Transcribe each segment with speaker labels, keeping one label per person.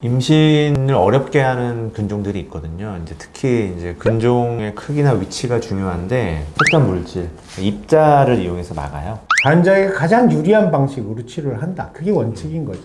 Speaker 1: 임신을 어렵게 하는 근종들이 있거든요. 이제 특히 이제 근종의 크기나 위치가 중요한데 특정 물질, 입자를 이용해서 막아요.
Speaker 2: 환자에게 가장 유리한 방식으로 치료를 한다. 그게 원칙인 거죠.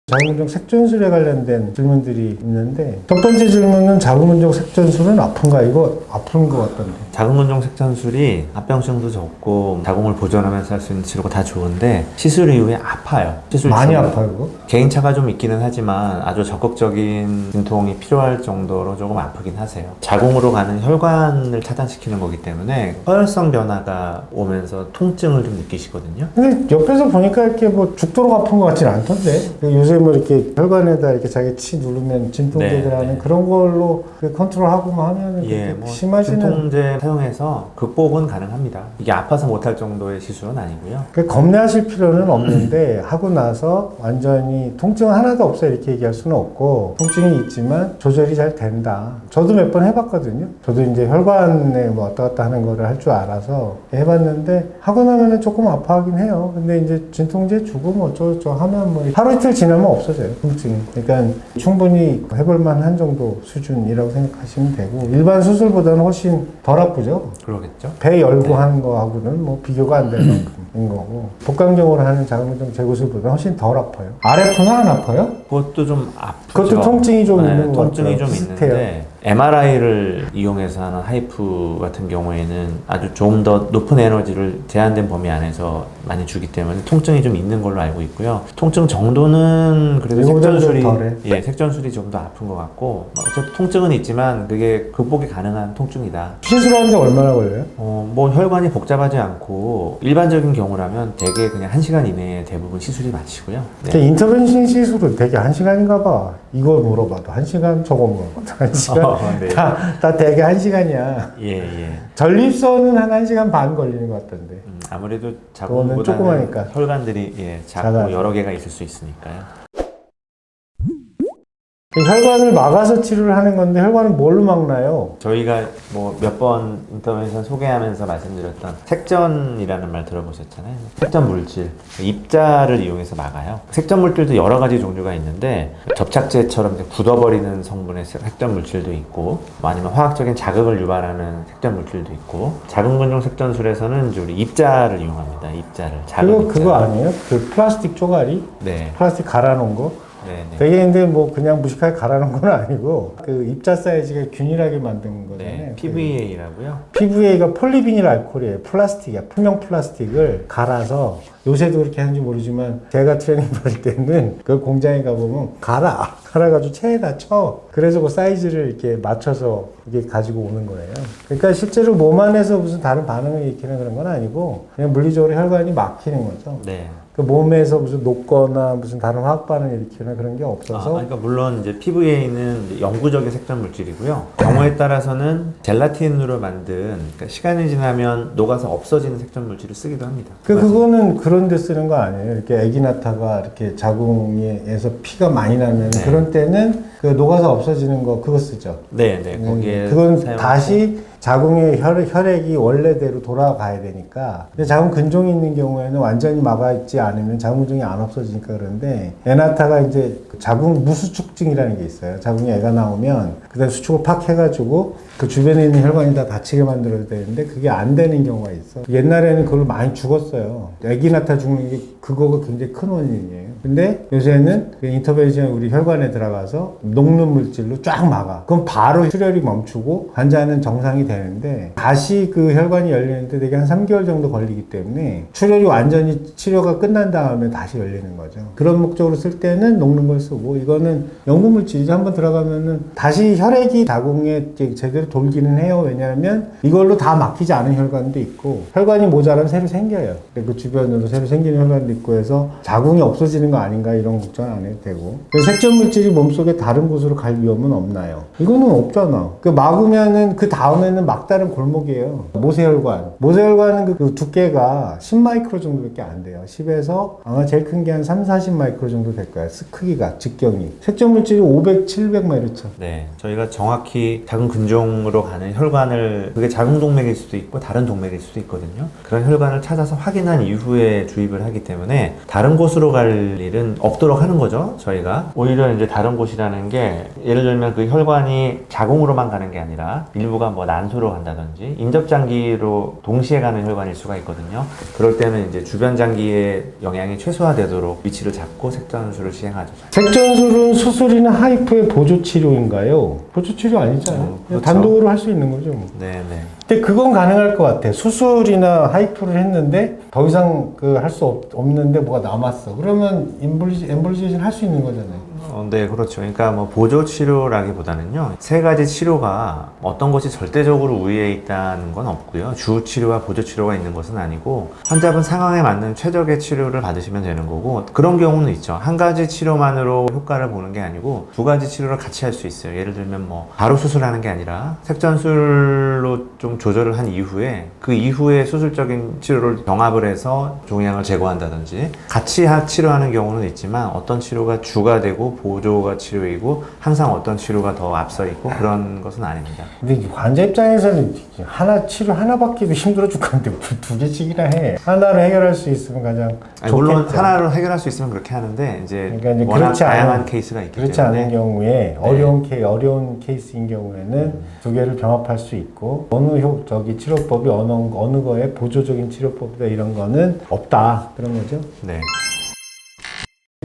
Speaker 2: 자궁근종 색전술에 관련된 질문들이 있는데 첫 번째 질문은 자궁근종 색전술은 아픈가? 이거 아픈 것 같던데.
Speaker 1: 자궁근종 색전술이 합병증도 적고 자궁을 보존하면서 할 수 있는 치료가 다 좋은데 시술 이후에 아파요. 시술
Speaker 2: 많이
Speaker 1: 중에.
Speaker 2: 아파요, 그거?
Speaker 1: 개인차가 좀 있기는 하지만 아주 적극적인 진통이 필요할 정도로 조금 아프긴 하세요. 자궁으로 가는 혈관을 차단시키는 거기 때문에 허혈성 변화가 오면서 통증을 좀 느끼시거든요.
Speaker 2: 근데 옆에서 보니까 이렇게 뭐 죽도록 아픈 것 같지는 않던데. 요새 뭐 이렇게 혈관에다 이렇게 자기 치 누르면 진통제들 하는
Speaker 1: 네.
Speaker 2: 그런 걸로 컨트롤하고만 하면
Speaker 1: 뭐
Speaker 2: 심하지는.
Speaker 1: 진통제 사용해서 극복은 가능합니다. 이게 아파서 못할 정도의 시술은 아니고요.
Speaker 2: 겁내하실 필요는 없는데 하고 나서 완전히 통증 하나도 없어 이렇게 얘기할 수는 없고 통증이 있지만 조절이 잘 된다. 저도 몇 번 해봤거든요. 저도 이제 혈관에 뭐 왔다 갔다 하는 거를 할 줄 알아서 해봤는데 하고 나면은 조금 아파하긴 해요. 근데 이제 진통제 주고 뭐 어쩌고저쩌고 하면 뭐 하루 이틀 지나면 없어져요, 통증이. 그러니까 충분히 해볼만 한 정도 수준이라고 생각하시면 되고 일반 수술보다는 훨씬 덜 아프죠.
Speaker 1: 그러겠죠.
Speaker 2: 배 열고 하는 거하고는 뭐 비교가 안 되는 만큼인 거고 복강경으로 하는 자궁근종 제거술보다 훨씬 덜 아파요. RF는 안 아파요?
Speaker 1: 그것도 좀 아프죠.
Speaker 2: 그것도 통증이 좀 있는 것
Speaker 1: 통증이
Speaker 2: 같아요.
Speaker 1: 좀
Speaker 2: 비슷해요.
Speaker 1: 있는데 MRI를 이용해서 하는 하이프 같은 경우에는 아주 좀 더 높은 에너지를 제한된 범위 안에서 많이 주기 때문에 통증이 좀 있는 걸로 알고 있고요. 통증 정도는 그래도 색전술이 좀 더 아픈 것 같고 어차피 통증은 있지만 그게 극복이 가능한 통증이다.
Speaker 2: 시술하는데 얼마나 걸려요?
Speaker 1: 뭐 혈관이 복잡하지 않고 일반적인 경우라면 대개 그냥 1시간 이내에 대부분 시술이 마치고요. 네.
Speaker 2: 인터벤션 시술은 되게 1시간인가 봐. 이거 물어봐도 1시간, 저거 물어봐도 1시간.
Speaker 1: 네.
Speaker 2: 다 되게 1시간이야.
Speaker 1: 예.
Speaker 2: 전립선은 한 1시간 반 걸리는 것 같던데.
Speaker 1: 아무래도
Speaker 2: 그거는
Speaker 1: 자궁보다는
Speaker 2: 조그마니까.
Speaker 1: 혈관들이 작고
Speaker 2: 작아요.
Speaker 1: 여러 개가 있을 수 있으니까요.
Speaker 2: 혈관을 막아서 치료를 하는 건데 혈관은 뭘로 막나요?
Speaker 1: 저희가 뭐 몇 번 인터벤션 소개하면서 말씀드렸던 색전이라는 말 들어보셨잖아요. 색전 물질, 입자를 이용해서 막아요. 색전 물질도 여러 가지 종류가 있는데 접착제처럼 이제 굳어버리는 성분의 색전 물질도 있고 아니면 화학적인 자극을 유발하는 색전 물질도 있고 자궁근종 색전술에서는 이제 우리 입자를 이용합니다. 입자를.
Speaker 2: 그거 아니에요? 그 플라스틱 쪼가리?
Speaker 1: 네.
Speaker 2: 플라스틱 갈아놓은 거?
Speaker 1: 네네.
Speaker 2: 되게 근데 뭐 그냥 무식하게 갈아놓은 건 아니고 그 입자 사이즈가 균일하게 만든 거잖아요.
Speaker 1: 네. PVA라고요.
Speaker 2: PVA가 폴리비닐 알코올이에요. 플라스틱이야. 투명 플라스틱을 갈아서 요새도 그렇게 하는지 모르지만 제가 트레이닝 받을 때는 그 공장에 가보면 갈아가지고 체에다 쳐. 그래서 그 사이즈를 이렇게 맞춰서 이게 가지고 오는 거예요. 그러니까 실제로 몸 안에서 무슨 다른 반응을 일으키는 그런 건 아니고 그냥 물리적으로 혈관이 막히는 거죠.
Speaker 1: 네.
Speaker 2: 그 몸에서 무슨 녹거나 무슨 다른 화학 반응을 일으키는 그런 게 없어서.
Speaker 1: 그러니까 물론 이제 PVA는 이제 영구적인 색전 물질이고요. 경우에 따라서는 젤라틴으로 만든 그러니까 시간이 지나면 녹아서 없어지는 색전 물질을 쓰기도 합니다.
Speaker 2: 그거는 그런 데 쓰는 거 아니에요? 이렇게 애기 나타가 이렇게 자궁에서 피가 많이 나면
Speaker 1: 네.
Speaker 2: 그런 때는 그 녹아서 없어지는 거 그거 쓰죠.
Speaker 1: 네, 거기에
Speaker 2: 그건
Speaker 1: 사용하고.
Speaker 2: 다시 자궁의 혈액이 원래대로 돌아가야 되니까. 근데 자궁 근종이 있는 경우에는 완전히 막아있지 않으면 자궁 근종이 안 없어지니까 그런데 애나타가 이제 자궁 무수축증이라는 게 있어요. 자궁에 애가 나오면 그다음 수축을 팍 해가지고 그 주변에 있는 혈관이 다 닫히게 만들어야 되는데 그게 안 되는 경우가 있어. 옛날에는 그걸 많이 죽었어요. 애기 나타 죽는 게 그거가 굉장히 큰 원인이에요. 근데 요새는 그 인터벤션 우리 혈관에 들어가서 녹는 물질로 쫙 막아. 그럼 바로 출혈이 멈추고 환자는 정상이 되는데 다시 그 혈관이 열리는데 되게 한 3개월 정도 걸리기 때문에 출혈이 완전히 치료가 끝난 다음에 다시 열리는 거죠. 그런 목적으로 쓸 때는 녹는 걸 쓰고 이거는 영구 물질이죠. 한번 들어가면은 다시 혈액이 자궁에 제대로 돌기는 해요. 왜냐하면 이걸로 다 막히지 않은 혈관도 있고 혈관이 모자라면 새로 생겨요. 그 주변으로 새로 생기는 혈관도 있고 해서 자궁이 없어지는 건 거 아닌가 이런 걱정 안 해도 되고. 색전 물질이 몸속에 다른 곳으로 갈 위험은 없나요? 이거는 없잖아. 막으면은 그 다음에는 막다른 골목이에요. 모세혈관은 그 두께가 10마이크로 정도밖에 안 돼요. 10에서 아마 제일 큰 게 한 3, 40마이크로 정도 될 거야. 크기가, 직경이. 색전 물질이 500, 700 막 이렇죠.
Speaker 1: 네, 저희가 정확히 작은 근종으로 가는 혈관을, 그게 작은 동맥일 수도 있고 다른 동맥일 수도 있거든요. 그런 혈관을 찾아서 확인한 이후에 주입을 하기 때문에 다른 곳으로 갈 일은 없도록 하는 거죠, 저희가. 오히려 이제 다른 곳이라는 게, 예를 들면 그 혈관이 자궁으로만 가는 게 아니라 일부가 뭐 난소로 간다든지 인접장기로 동시에 가는 혈관일 수가 있거든요. 그럴 때는 이제 주변 장기의 영향이 최소화되도록 위치를 잡고 색전술을 시행하죠.
Speaker 2: 색전술은 수술이나 하이프의 보조치료인가요? 보조치료 아니잖아요.
Speaker 1: 그렇죠.
Speaker 2: 단독으로 할 수 있는 거죠.
Speaker 1: 네네.
Speaker 2: 근데 그건 가능할 것 같아. 수술이나 하이프를 했는데 더 이상 할 수 없는데 뭐가 남았어. 그러면 엠볼리제이션 할 수 있는 거잖아요.
Speaker 1: 네, 그렇죠. 그러니까 뭐 보조 치료라기보다는요, 세 가지 치료가 어떤 것이 절대적으로 우위에 있다는 건 없고요. 주 치료와 보조 치료가 있는 것은 아니고, 환자분 상황에 맞는 최적의 치료를 받으시면 되는 거고, 그런 경우는 있죠. 한 가지 치료만으로 효과를 보는 게 아니고 두 가지 치료를 같이 할 수 있어요. 예를 들면 뭐 바로 수술하는 게 아니라 색전술로 좀 조절을 한 이후에 그 이후에 수술적인 치료를 병합을 해서 종양을 제거한다든지 같이 치료하는 경우는 있지만, 어떤 치료가 주가 되고 보조가 치료이고 항상 어떤 치료가 더 앞서 있고 그런 것은 아닙니다.
Speaker 2: 근데 환자 입장에서는 치료 하나밖에도 힘들어 죽겠는데 두 개씩이나 해. 하나로 해결할 수 있으면 가장 좋겠죠.
Speaker 1: 물론 하나로 해결할 수 있으면 그렇게 하는데, 이제 워낙 다양한 케이스가 있기 때문에.
Speaker 2: 그렇지 않은 경우에 어려운 케이스인 경우에는 두 개를 병합할 수 있고, 치료법이 어느 거에 보조적인 치료법이다 이런 거는 없다, 그런 거죠.
Speaker 1: 네.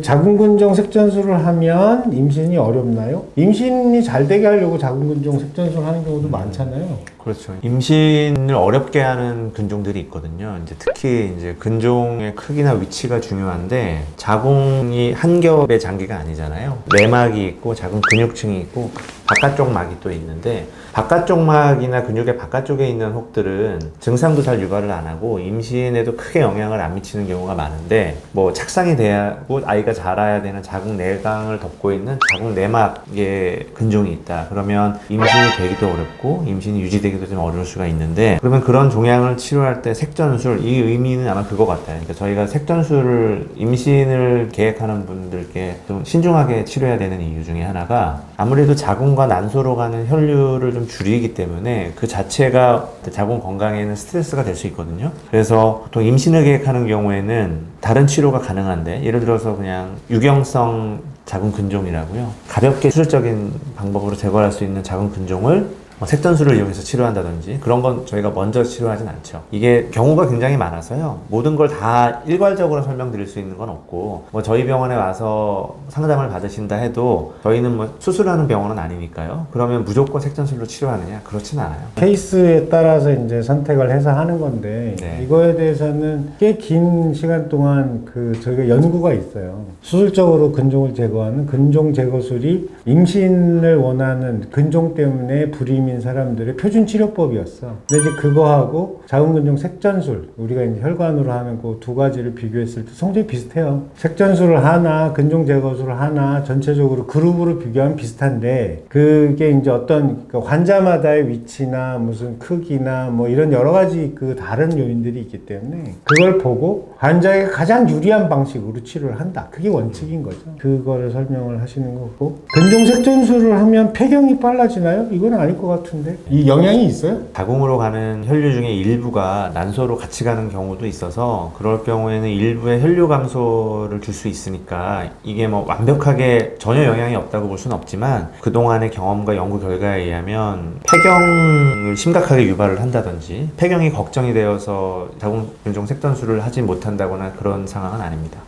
Speaker 2: 자궁근종 색전술을 하면 임신이 어렵나요? 임신이 잘 되게 하려고 자궁근종 색전술 하는 경우도 많잖아요.
Speaker 1: 그렇죠. 임신을 어렵게 하는 근종들이 있거든요. 이제 특히 이제 근종의 크기나 위치가 중요한데, 자궁이 한 겹의 장기가 아니잖아요. 내막이 있고 자궁 근육층이 있고 바깥쪽 막이 또 있는데, 바깥쪽 막이나 근육의 바깥쪽에 있는 혹들은 증상도 잘 유발을 안 하고 임신에도 크게 영향을 안 미치는 경우가 많은데, 뭐 착상이 돼야고 아이가 자라야 되는 자궁 내강을 덮고 있는 자궁 내막에 근종이 있다. 그러면 임신이 되기도 어렵고 임신이 유지되기도 좀 어려울 수가 있는데, 그러면 그런 종양을 치료할 때 색전술, 이 의미는 아마 그거 같아요. 그러니까 저희가 색전술을 임신을 계획하는 분들께 좀 신중하게 치료해야 되는 이유 중에 하나가, 아무래도 자궁과 난소로 가는 혈류를 좀 줄이기 때문에 그 자체가 자궁 건강에는 스트레스가 될 수 있거든요. 그래서 보통 임신을 계획하는 경우에는 다른 치료가 가능한데, 예를 들어서 그냥 유경성 자궁 근종이라고요, 가볍게 수술적인 방법으로 제거할 수 있는 자궁 근종을 색전술을 이용해서 치료한다든지, 그런 건 저희가 먼저 치료하진 않죠. 이게 경우가 굉장히 많아서요, 모든 걸 다 일괄적으로 설명드릴 수 있는 건 없고, 뭐 저희 병원에 와서 상담을 받으신다 해도 저희는 뭐 수술하는 병원은 아니니까요. 그러면 무조건 색전술로 치료하느냐? 그렇진 않아요.
Speaker 2: 케이스에 따라서 이제 선택을 해서 하는 건데,
Speaker 1: 네.
Speaker 2: 이거에 대해서는 꽤 긴 시간 동안 저희가 연구가 있어요. 수술적으로 근종을 제거하는 근종 제거술이 임신을 원하는 근종 때문에 불임인 사람들의 표준 치료법이었어. 근데 이제 그거하고 자궁근종 색전술, 우리가 이제 혈관으로 하는 그 두 가지를 비교했을 때 성적이 비슷해요. 색전술을 하나 근종 제거술을 하나 전체적으로 그룹으로 비교하면 비슷한데, 그게 이제 어떤 환자마다의 위치나 무슨 크기나 뭐 이런 여러 가지 다른 요인들이 있기 때문에 그걸 보고 환자에게 가장 유리한 방식으로 치료를 한다. 그게 원칙인 거죠. 그거를 설명을 하시는 거고, 근종 색전술을 하면 폐경이 빨라지나요? 이건 아닐 것 같은데. 이 영향이 있어요?
Speaker 1: 자궁으로 가는 혈류 중에 일부가 난소로 같이 가는 경우도 있어서, 그럴 경우에는 일부의 혈류 감소를 줄 수 있으니까 이게 뭐 완벽하게 전혀 영향이 없다고 볼 수는 없지만, 그동안의 경험과 연구 결과에 의하면 폐경을 심각하게 유발을 한다든지 폐경이 걱정이 되어서 자궁근종 색전술을 하지 못한다거나 그런 상황은 아닙니다.